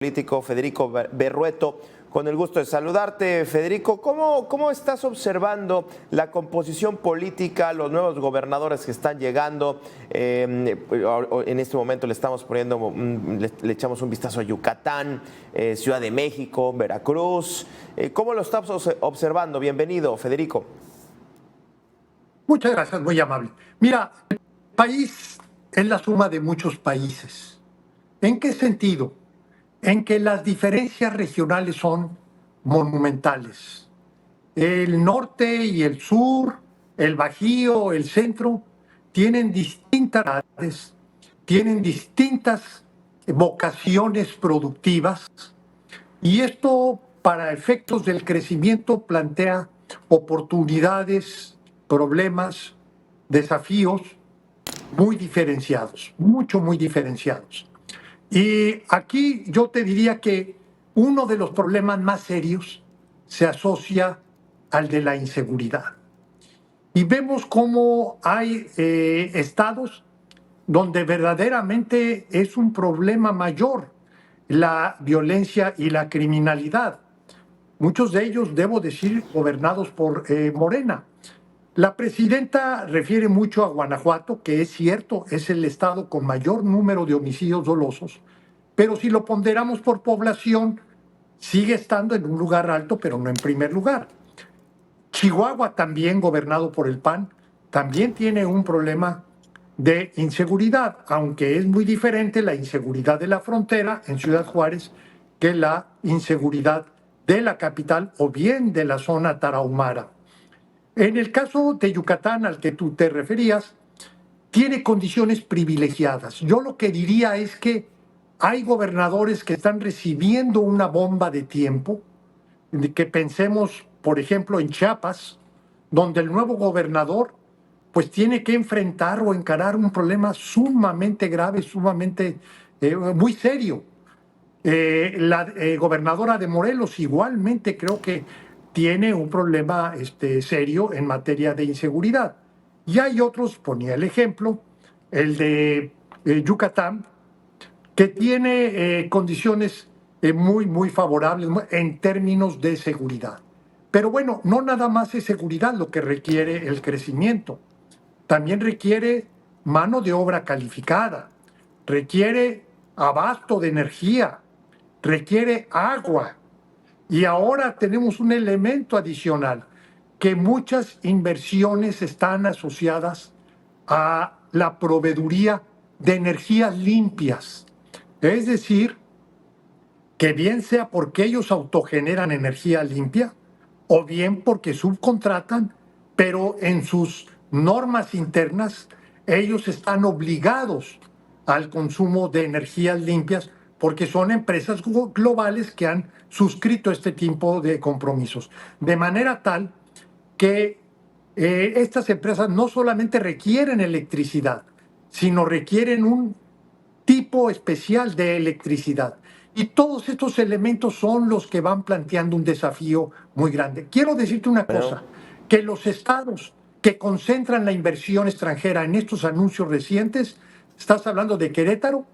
Político Federico Berrueto. Con el gusto de saludarte, Federico. ¿Cómo estás observando la composición política, los nuevos gobernadores que están llegando? En este momento le estamos poniendo, le echamos un vistazo a Yucatán, Ciudad de México, Veracruz. ¿Cómo lo estás observando? Bienvenido, Federico. Muchas gracias, muy amable. Mira, el país es la suma de muchos países. ¿En qué sentido? En que las diferencias regionales son monumentales. El norte y el sur, el Bajío, el centro, tienen distintas edades, tienen distintas vocaciones productivas, y esto, para efectos del crecimiento, plantea oportunidades, problemas, desafíos muy diferenciados, muy diferenciados. Y aquí yo te diría que uno de los problemas más serios se asocia al de la inseguridad. Y vemos cómo hay estados donde verdaderamente es un problema mayor la violencia y la criminalidad. Muchos de ellos, debo decir, gobernados por Morena. La presidenta refiere mucho a Guanajuato, que es cierto, es el estado con mayor número de homicidios dolosos, pero si lo ponderamos por población, sigue estando en un lugar alto, pero no en primer lugar. Chihuahua, también gobernado por el PAN, también tiene un problema de inseguridad, aunque es muy diferente la inseguridad de la frontera en Ciudad Juárez que la inseguridad de la capital o bien de la zona tarahumara. En el caso de Yucatán, al que tú te referías, tiene condiciones privilegiadas. Yo lo que diría es que hay gobernadores que están recibiendo una bomba de tiempo, que pensemos, por ejemplo, en Chiapas, donde el nuevo gobernador pues tiene que enfrentar o encarar un problema sumamente grave, muy serio. La gobernadora de Morelos igualmente creo que tiene un problema serio en materia de inseguridad. Y hay otros, ponía el ejemplo, el de Yucatán, que tiene condiciones muy favorables en términos de seguridad. Pero bueno, no nada más es seguridad lo que requiere el crecimiento. También requiere mano de obra calificada, requiere abasto de energía, requiere agua. Y ahora tenemos un elemento adicional, que muchas inversiones están asociadas a la proveeduría de energías limpias. Es decir, que bien sea porque ellos autogeneran energía limpia o bien porque subcontratan, pero en sus normas internas ellos están obligados al consumo de energías limpias porque son empresas globales que han suscrito este tipo de compromisos. De manera tal que estas empresas no solamente requieren electricidad, sino requieren un tipo especial de electricidad. Y todos estos elementos son los que van planteando un desafío muy grande. Quiero decirte una cosa, que los estados que concentran la inversión extranjera en estos anuncios recientes, estás hablando de Querétaro,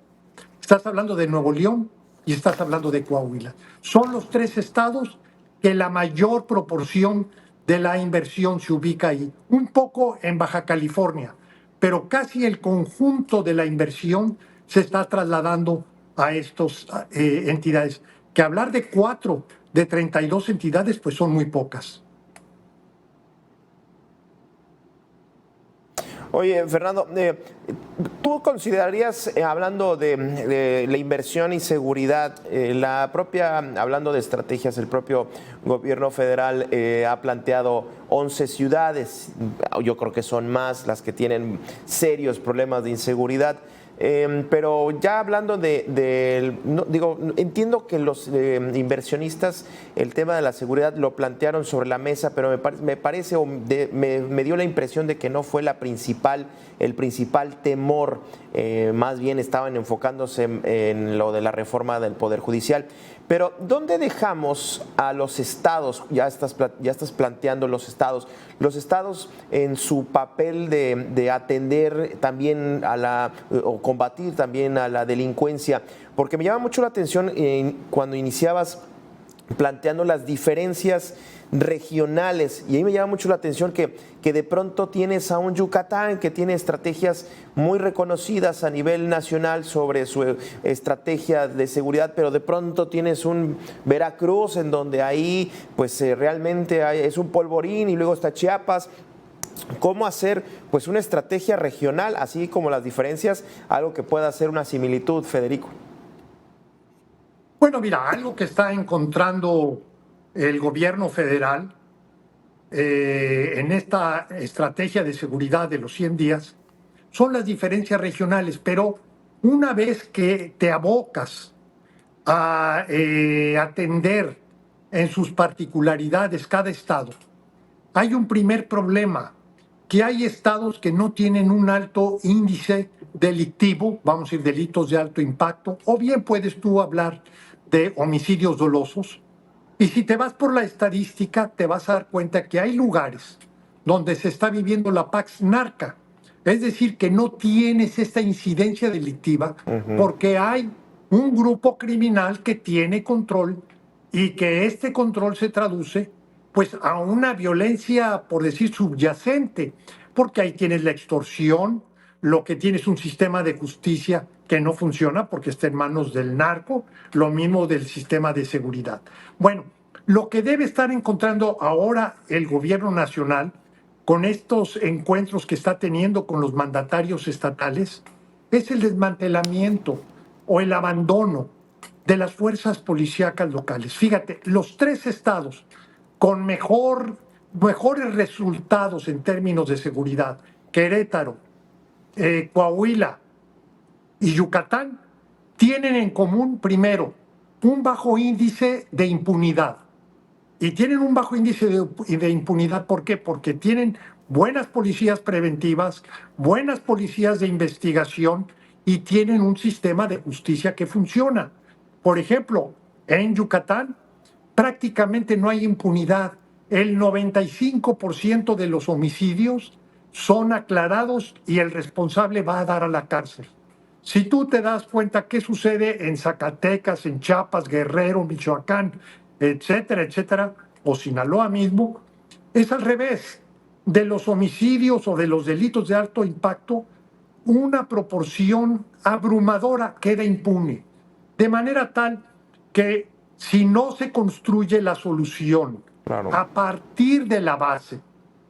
estás hablando de Nuevo León y estás hablando de Coahuila. Son los tres estados que la mayor proporción de la inversión se ubica ahí. Un poco en Baja California, pero casi el conjunto de la inversión se está trasladando a estas entidades. Que hablar de 4 de 32 entidades, pues son muy pocas. Oye, Fernando, ¿tú considerarías, hablando de la inversión y seguridad, hablando de estrategias, el propio gobierno federal ha planteado 11 ciudades, yo creo que son más las que tienen serios problemas de inseguridad? Pero ya hablando entiendo que los inversionistas el tema de la seguridad lo plantearon sobre la mesa, pero me dio la impresión de que no fue el principal temor, más bien estaban enfocándose en lo de la reforma del Poder Judicial. Pero ¿dónde dejamos a los estados? Ya estás planteando los estados en su papel de atender también o combatir también a la delincuencia, porque me llama mucho la atención cuando iniciabas planteando las diferencias regionales, y ahí me llama mucho la atención que de pronto tienes a un Yucatán que tiene estrategias muy reconocidas a nivel nacional sobre su estrategia de seguridad, pero de pronto tienes un Veracruz en donde ahí pues realmente es un polvorín, y luego está Chiapas. ¿Cómo hacer pues una estrategia regional, así como las diferencias, algo que pueda ser una similitud, Federico? Bueno, mira, algo que está encontrando el gobierno federal en esta estrategia de seguridad de los 100 días son las diferencias regionales, pero una vez que te abocas a atender en sus particularidades cada estado, hay un primer problema, que hay estados que no tienen un alto índice delictivo, vamos a decir delitos de alto impacto, o bien puedes tú hablar de homicidios dolosos. Y si te vas por la estadística, te vas a dar cuenta que hay lugares donde se está viviendo la pax narca. Es decir, que no tienes esta incidencia delictiva porque hay un grupo criminal que tiene control y que este control se traduce pues a una violencia, por decir, subyacente, porque ahí tienes la extorsión, lo que tienes un sistema de justicia que no funciona porque está en manos del narco, lo mismo del sistema de seguridad. Bueno, lo que debe estar encontrando ahora el gobierno nacional con estos encuentros que está teniendo con los mandatarios estatales es el desmantelamiento o el abandono de las fuerzas policíacas locales. Fíjate, los 3 estados con mejores resultados en términos de seguridad, Querétaro, Coahuila y Yucatán, tienen en común, primero, un bajo índice de impunidad. Y tienen un bajo índice de impunidad, ¿por qué? Porque tienen buenas policías preventivas, buenas policías de investigación y tienen un sistema de justicia que funciona. Por ejemplo, en Yucatán prácticamente no hay impunidad. El 95% de los homicidios son aclarados y el responsable va a dar a la cárcel. Si tú te das cuenta qué sucede en Zacatecas, en Chiapas, Guerrero, Michoacán, etcétera, etcétera, o Sinaloa mismo, es al revés. De los homicidios o de los delitos de alto impacto, una proporción abrumadora queda impune. De manera tal que si no se construye la solución a partir de la base,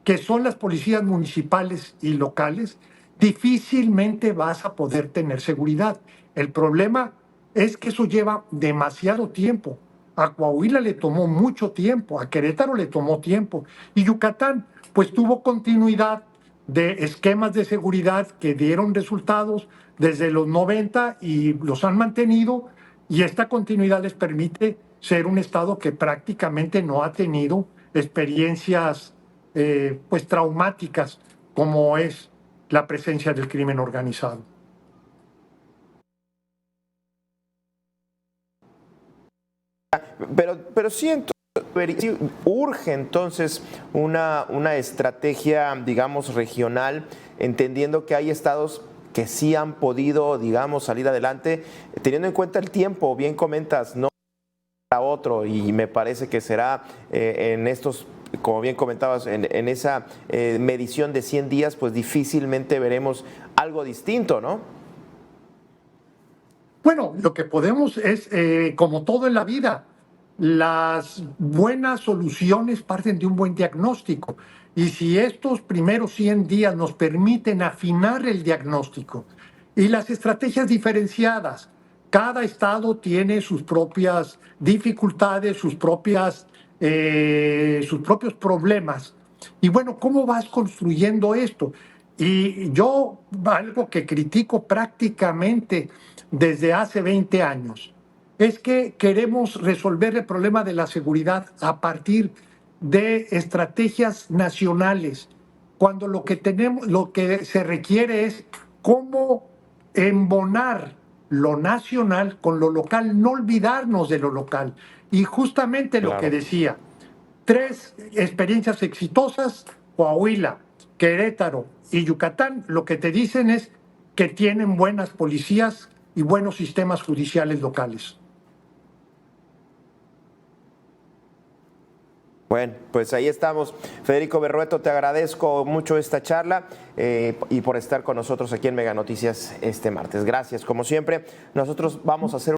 que son las policías municipales y locales, difícilmente vas a poder tener seguridad. El problema es que eso lleva demasiado tiempo. A Coahuila le tomó mucho tiempo, a Querétaro le tomó tiempo, y Yucatán pues tuvo continuidad de esquemas de seguridad que dieron resultados desde los 90 y los han mantenido, y esta continuidad les permite ser un estado que prácticamente no ha tenido experiencias pues traumáticas como es la presencia del crimen organizado. Pero sí, sí urge entonces una estrategia, digamos, regional, entendiendo que hay estados que sí han podido, digamos, salir adelante, teniendo en cuenta el tiempo, bien comentas, no a otro, y me parece que será en estos, como bien comentabas, en esa medición de 100 días, pues difícilmente veremos algo distinto, ¿no? Bueno, lo que podemos es, como todo en la vida, las buenas soluciones parten de un buen diagnóstico. Y si estos primeros 100 días nos permiten afinar el diagnóstico y las estrategias diferenciadas, cada estado tiene sus propias dificultades, sus propios problemas. Y bueno, ¿cómo vas construyendo esto? Y yo algo que critico prácticamente desde hace 20 años es que queremos resolver el problema de la seguridad a partir de estrategias nacionales, cuando lo que se requiere es cómo embonar lo nacional con lo local, no olvidarnos de lo local. Y justamente lo que decía, 3 experiencias exitosas, Coahuila, Querétaro y Yucatán, lo que te dicen es que tienen buenas policías y buenos sistemas judiciales locales. Bueno, pues ahí estamos. Federico Berrueto, te agradezco mucho esta charla y por estar con nosotros aquí en Mega Noticias este martes. Gracias, como siempre. Nosotros vamos a hacer